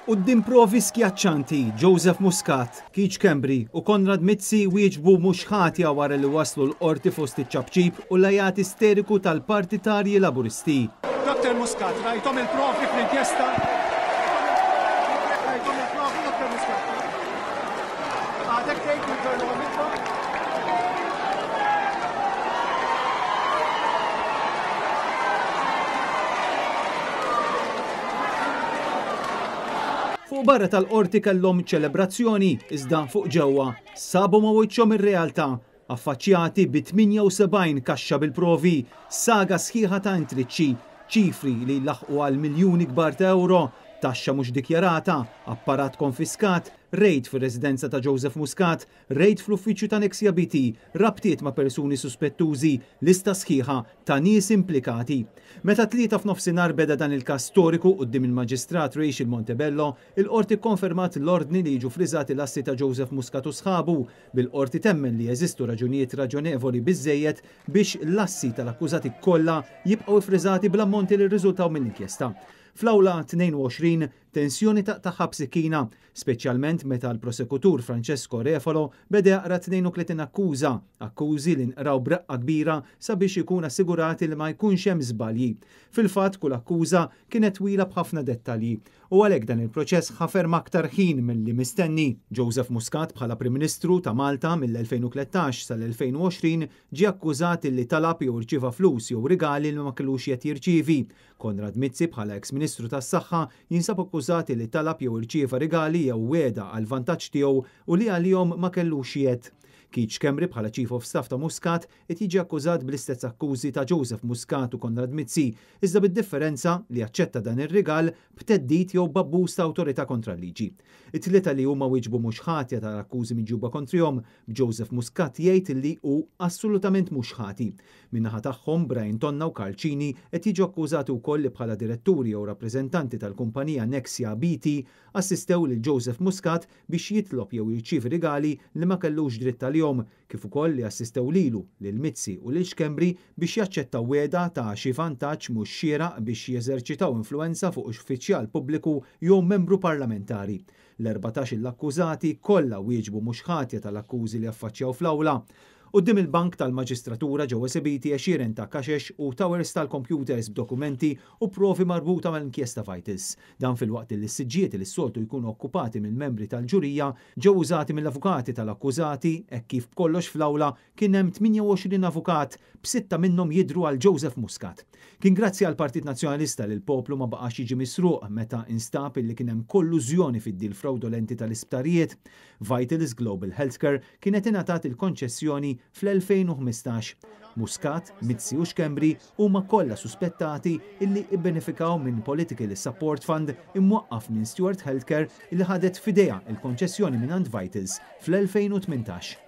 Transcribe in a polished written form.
Quddiem provi skjaċċanti, Joseph Muscat, Keith Schembri u Konrad Mizzi wieġbu mhux ħatja wara li waslu l-qorti fost iċ-ċabċib u l-lajat isteriku tal-Partitarji Laburisti. Dr. Muscat, rajtom il-provi fl-inkjesta? Rajtom il-provi, Dr. Muscat? Għadek tgħid il-ġurnal mitba? Fuq barra tal-qorti kellhom ċelebrazzjoni, iżda fuq ġewwa sabu ma' wiċċhom ir-realtà, affaċċjati bi 78 kaxxa bil-provi, saga sħiħa ta' intriċċi, ċifri li laħqu għal miljuni kbar ta' euro, taxxa mhux dikjarata, apparat konfiskat, rejd fir-residenza ta' Joseph Muscat, rejd fl-uffiċċju ta' Nexia BT, rabtiet ma' persuni suspettużi, lista sħiħa ta' nies implikati. Meta tlieta f'nofsinhar beda dan il-każ storiku quddiem il-Maġistrat Rachel Montebello, il-qorti konfermat l-ordni li jiġu friżati l-assi ta' Joseph Muscat u sħabu. Bil-qorti temmen li jeżistu raġunijiet raġonevoli biżżejjed biex l-assi tal-akkużati kollha jibqgħu friżati bl-ammonti li rriżultaw mill-inkjesta. Fl-awla 22 tensjoni ta' ħabsikina, speċjalment meta l-prosekutur Francesco Refalo beda jaqra 32 akkużi li nqraw braqqa kbira sabiex ikun assigurati li ma jkunx hemm żbalji. Fil-fatt kull akkuża kienet twila b'ħafna dettalji u għalhekk dan il-proċess ħafer aktar ħin milli mistenni. Joseph Muscat bħala Prim Ministru ta' Malta mill-2013 sal-2020 ġie akkużat li talab jew irċieva flus jew rigali li ma kellux qed jirċievi. Konrad Mizzi bħala ex-Ministru tas-Saħħa jinsab akkużati li talab jew irċieva rigali jew wieda għal vantaġġ tiegħu u li għalihom ma kellux jgħid. Keith Schembri bħala Chief of Staff ta' Muscat qed jiġi akkużat bl-istess akkużi ta' Joseph Muscat u Konrad Mizzi, iżda bid-differenza li aċċetta dan ir-rigal b'teddid jew b'abbuż ta' awtorità kontra l-liġi. It-tlieta li huma wieġbu mhux ħatja tal-akkużi miġjuba kontrihom, b'Joseph Muscat jgħid li hu assolutament mhux ħati. Min-naħa tagħhom Brian Tonna u Karl Cini qed jiġu akkużati wkoll li bħala diretturi jew rappreżentanti tal-kumpanija Nexia BT assistew lil Joseph Muscat biex jitlob jew jirċiev rigali li ma kellux dritt għalihom, kif ukoll li assistew lilu lil Mizzi u lil Schembri biex jaċċettaw wieda ta' xi vantaġġ mhux xieraq biex jeżerċitaw influenza fuq uffiċjal pubbliku jew membru parlamentari. L-14 l-akkużati kollha wieġbu mhux ħatja tal-akkużi li affaċċjaw fl-awla. Quddiem il-Bank tal-Maġistratura ġewwa Sebiti għexieren ta' kaxex u towers tal-computers b'dokumenti u provi marbuta mal-inkjesta Vitals. Dan fil-waqt li s-siġġiet li s-soltu jkunu okkupati mill-membri tal-ġurija ġew użati mill-avukati tal-akkużati hekk kif b'kollox fl-awla kien hemm 28 avukat b'6 minnhom jidhru għal Joseph Muscat. Kien grazzi għal Partit Nazzjonalista li l-poplu ma baqax jiġi misruq meta instab li kien hemm kollużjoni fid-dil fraudolenti tal-isptarijiet. Vitals Global Healthcare kienet ingħatat il-konċessjoni fl-2015. Muscat, Mizzi u Schembri huma kollha suspettati illi ibbenefikaw minn Political Support Fund imwaqqaf minn Stewart Healthcare illi ħadet f'idejha il-konċessjoni mingħand Vitals fl-2018.